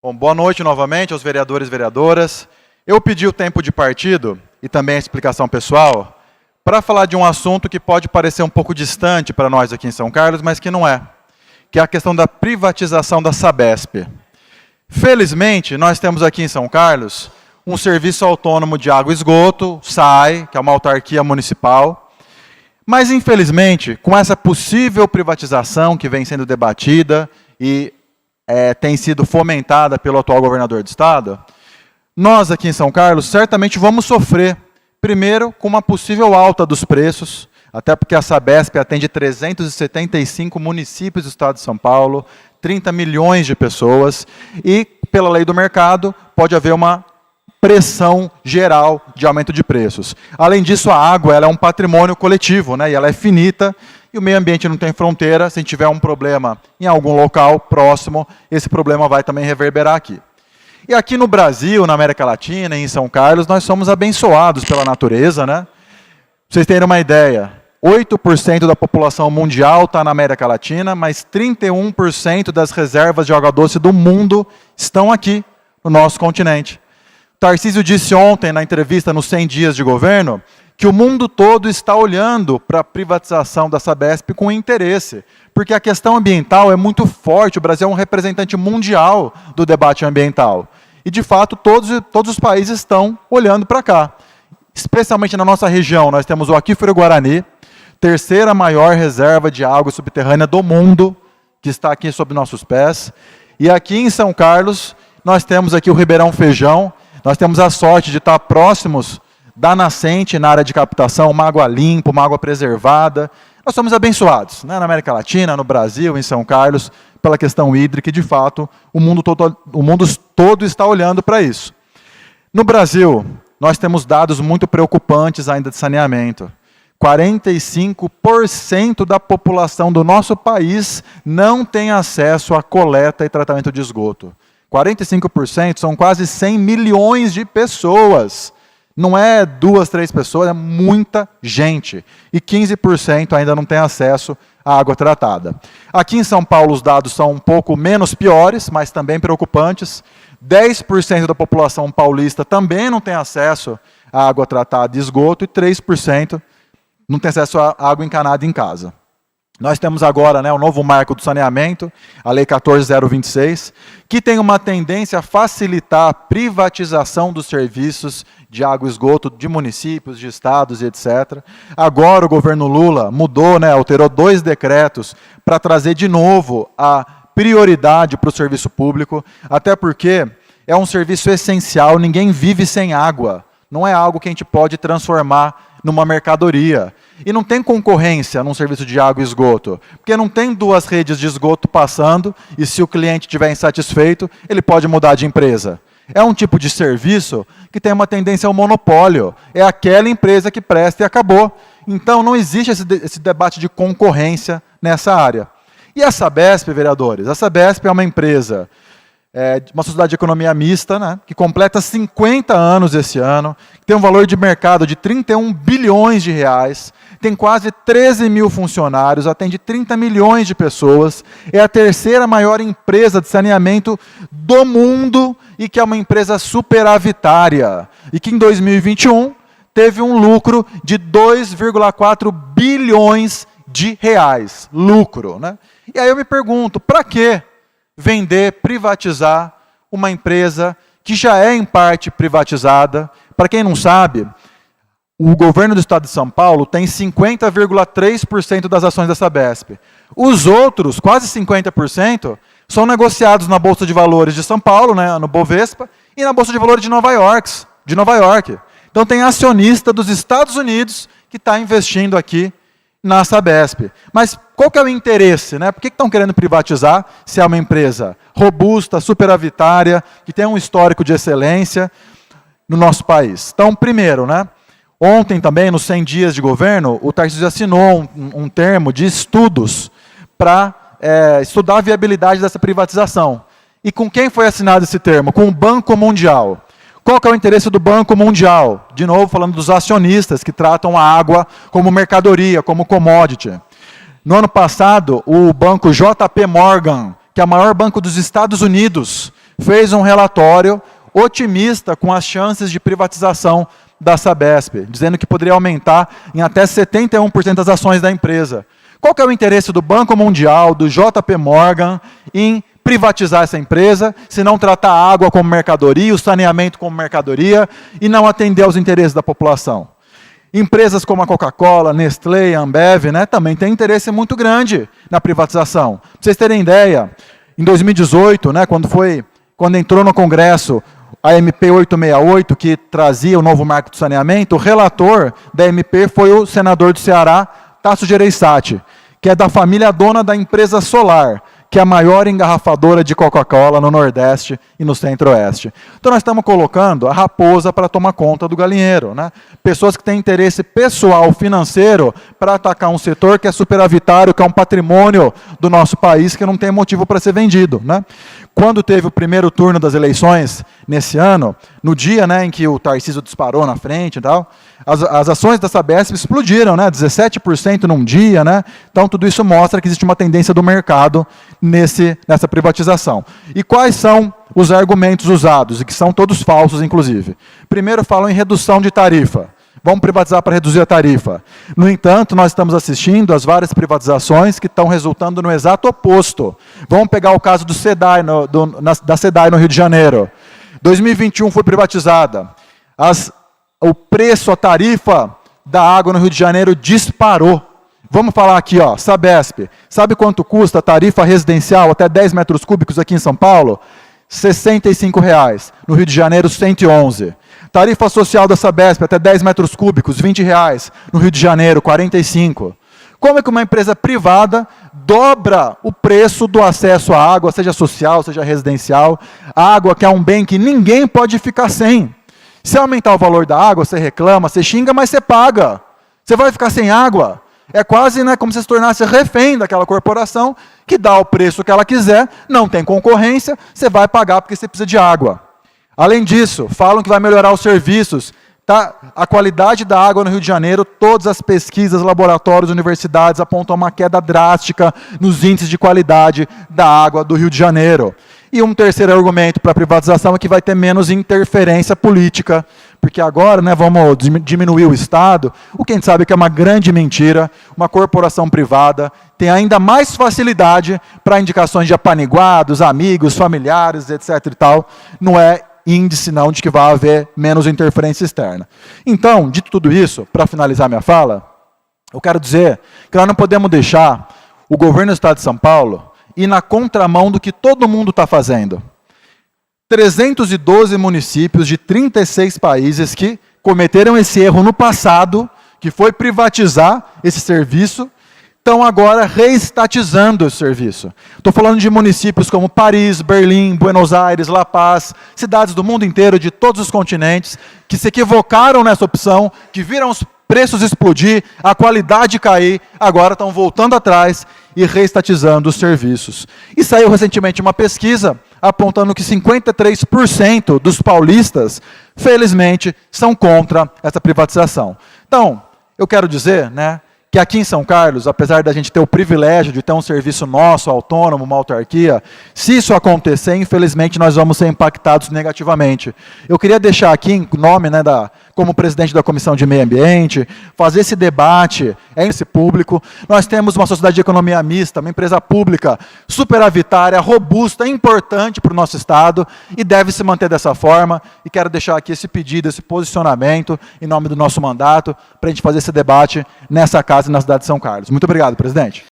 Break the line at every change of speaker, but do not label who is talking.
Bom, boa noite novamente aos vereadores e vereadoras. Eu pedi o tempo de partido e também a explicação pessoal para falar de um assunto que pode parecer um pouco distante para nós aqui em São Carlos, mas que não é, que é a questão da privatização da Sabesp. Felizmente, nós temos aqui em São Carlos um serviço autônomo de água e esgoto, SAI, que é uma autarquia municipal, mas infelizmente, com essa possível privatização que vem sendo debatida e tem sido fomentada pelo atual governador do estado, nós aqui em São Carlos certamente vamos sofrer, primeiro, com uma possível alta dos preços, até porque a Sabesp atende 375 municípios do estado de São Paulo, 30 milhões de pessoas, e pela lei do mercado pode haver uma pressão geral de aumento de preços. Além disso, a água ela é um patrimônio coletivo, né, e ela é finita, e o meio ambiente não tem fronteira. Se a gente tiver um problema em algum local próximo, esse problema vai também reverberar aqui. E aqui no Brasil, na América Latina, em São Carlos, nós somos abençoados pela natureza, né? Pra vocês terem uma ideia, 8% da população mundial está na América Latina, mas 31% das reservas de água doce do mundo estão aqui, no nosso continente. Tarcísio disse ontem, na entrevista nos 100 dias de governo, que o mundo todo está olhando para a privatização da Sabesp com interesse, porque a questão ambiental é muito forte, o Brasil é um representante mundial do debate ambiental. E, de fato, todos os países estão olhando para cá. Especialmente na nossa região, nós temos o Aquífero Guarani, terceira maior reserva de água subterrânea do mundo, que está aqui sob nossos pés. E aqui em São Carlos, nós temos aqui o Ribeirão Feijão, nós temos a sorte de estar próximos da nascente na área de captação, uma água limpa, uma água preservada. Nós somos abençoados, né, na América Latina, no Brasil, em São Carlos, pela questão hídrica, e de fato o mundo todo está olhando para isso. No Brasil, nós temos dados muito preocupantes ainda de saneamento. 45% da população do nosso país não tem acesso à coleta e tratamento de esgoto. 45% são quase 100 milhões de pessoas. Não é 2, 3 pessoas, é muita gente. E 15% ainda não tem acesso à água tratada. Aqui em São Paulo os dados são um pouco menos piores, mas também preocupantes. 10% da população paulista também não tem acesso à água tratada e esgoto, e 3% não tem acesso à água encanada em casa. Nós temos agora, né, o novo marco do saneamento, a Lei 14.026, que tem uma tendência a facilitar a privatização dos serviços de água e esgoto de municípios, de estados e etc. Agora o governo Lula mudou, né, alterou 2 decretos para trazer de novo a prioridade para o serviço público, até porque é um serviço essencial, ninguém vive sem água. Não é algo que a gente pode transformar numa mercadoria. E não tem concorrência num serviço de água e esgoto, porque não tem 2 redes de esgoto passando, e se o cliente estiver insatisfeito, ele pode mudar de empresa. É um tipo de serviço que tem uma tendência ao monopólio. É aquela empresa que presta e acabou. Então não existe esse debate de concorrência nessa área. E a Sabesp, vereadores? A Sabesp é uma empresa de uma sociedade de economia mista, né, que completa 50 anos esse ano, tem um valor de mercado de 31 bilhões de reais, tem quase 13 mil funcionários, atende 30 milhões de pessoas, é a terceira maior empresa de saneamento do mundo e que é uma empresa superavitária. E que em 2021 teve um lucro de 2,4 bilhões de reais. Lucro, né? E aí eu me pergunto, para quê vender, privatizar uma empresa que já é em parte privatizada? Para quem não sabe, o governo do estado de São Paulo tem 50,3% das ações da Sabesp. Os outros, quase 50%, são negociados na Bolsa de Valores de São Paulo, né, no Bovespa, e na Bolsa de Valores de Nova York. Então tem acionista dos Estados Unidos que está investindo aqui na Sabesp. Mas qual que é o interesse, né? Por que estão querendo privatizar se é uma empresa robusta, superavitária, que tem um histórico de excelência no nosso país? Então, primeiro, né, ontem também, nos 100 dias de governo, o Tarcísio assinou um termo de estudos para estudar a viabilidade dessa privatização. E com quem foi assinado esse termo? Com o Banco Mundial. Qual que é o interesse do Banco Mundial? De novo, falando dos acionistas que tratam a água como mercadoria, como commodity. No ano passado, o banco JP Morgan, que é o maior banco dos Estados Unidos, fez um relatório otimista com as chances de privatização da Sabesp, dizendo que poderia aumentar em até 71% as ações da empresa. Qual que é o interesse do Banco Mundial, do JP Morgan, em privatizar essa empresa, se não tratar a água como mercadoria, o saneamento como mercadoria, e não atender aos interesses da população? Empresas como a Coca-Cola, Nestlé, Ambev, né, também têm interesse muito grande na privatização. Para vocês terem ideia, em 2018, né, quando entrou no Congresso a MP 868, que trazia o novo marco do saneamento, o relator da MP foi o senador do Ceará, Tasso Gereissati, que é da família dona da empresa Solar, que é a maior engarrafadora de Coca-Cola no Nordeste e no Centro-Oeste. Então nós estamos colocando a raposa para tomar conta do galinheiro, né? Pessoas que têm interesse pessoal, financeiro, para atacar um setor que é superavitário, que é um patrimônio do nosso país, que não tem motivo para ser vendido, né? Quando teve o primeiro turno das eleições, nesse ano, no dia, né, em que o Tarcísio disparou na frente e tal, as ações da Sabesp explodiram, né, 17% num dia, né? Então tudo isso mostra que existe uma tendência do mercado nessa privatização. E quais são os argumentos usados, e que são todos falsos, inclusive? Primeiro, falam em redução de tarifa. Vamos privatizar para reduzir a tarifa. No entanto, nós estamos assistindo às várias privatizações que estão resultando no exato oposto. Vamos pegar o caso do SEDAI, da SEDAI no Rio de Janeiro. 2021 foi privatizada. O preço, a tarifa da água no Rio de Janeiro disparou. Vamos falar aqui, ó, Sabesp. Sabe quanto custa a tarifa residencial até 10 metros cúbicos aqui em São Paulo? R$ 65,00. No Rio de Janeiro, 111. Tarifa social da Sabesp até 10 metros cúbicos, R$ 20,00. No Rio de Janeiro, 45. Como é que uma empresa privada dobra o preço do acesso à água, seja social, seja residencial? A água, que é um bem que ninguém pode ficar sem. Se aumentar o valor da água, você reclama, você xinga, mas você paga. Você vai ficar sem água. É quase, né, como se tornasse refém daquela corporação que dá o preço que ela quiser, não tem concorrência, você vai pagar porque você precisa de água. Além disso, falam que vai melhorar os serviços. Tá? A qualidade da água no Rio de Janeiro, todas as pesquisas, laboratórios, universidades apontam uma queda drástica nos índices de qualidade da água do Rio de Janeiro. E um terceiro argumento para a privatização é que vai ter menos interferência política, porque agora, né, vamos diminuir o Estado, o que a gente sabe que é uma grande mentira. Uma corporação privada tem ainda mais facilidade para indicações de apaniguados, amigos, familiares, etc. e tal. Não é índice não de que vai haver menos interferência externa. Então, dito tudo isso, para finalizar minha fala, eu quero dizer que nós não podemos deixar o governo do Estado de São Paulo ir na contramão do que todo mundo está fazendo. 312 municípios de 36 países que cometeram esse erro no passado, que foi privatizar esse serviço, estão agora reestatizando esse serviço. Estou falando de municípios como Paris, Berlim, Buenos Aires, La Paz, cidades do mundo inteiro, de todos os continentes, que se equivocaram nessa opção, que viram os preços explodir, a qualidade cair, agora estão voltando atrás e reestatizando os serviços. E saiu recentemente uma pesquisa apontando que 53% dos paulistas, felizmente, são contra essa privatização. Então, eu quero dizer, né, que aqui em São Carlos, apesar da gente ter o privilégio de ter um serviço nosso, autônomo, uma autarquia, se isso acontecer, infelizmente, nós vamos ser impactados negativamente. Eu queria deixar aqui, em nome, né, como presidente da Comissão de Meio Ambiente, fazer esse debate em esse público. Nós temos uma sociedade de economia mista, uma empresa pública superavitária, robusta, importante para o nosso Estado, e deve se manter dessa forma. E quero deixar aqui esse pedido, esse posicionamento, em nome do nosso mandato, para a gente fazer esse debate nessa casa e na cidade de São Carlos. Muito obrigado, presidente.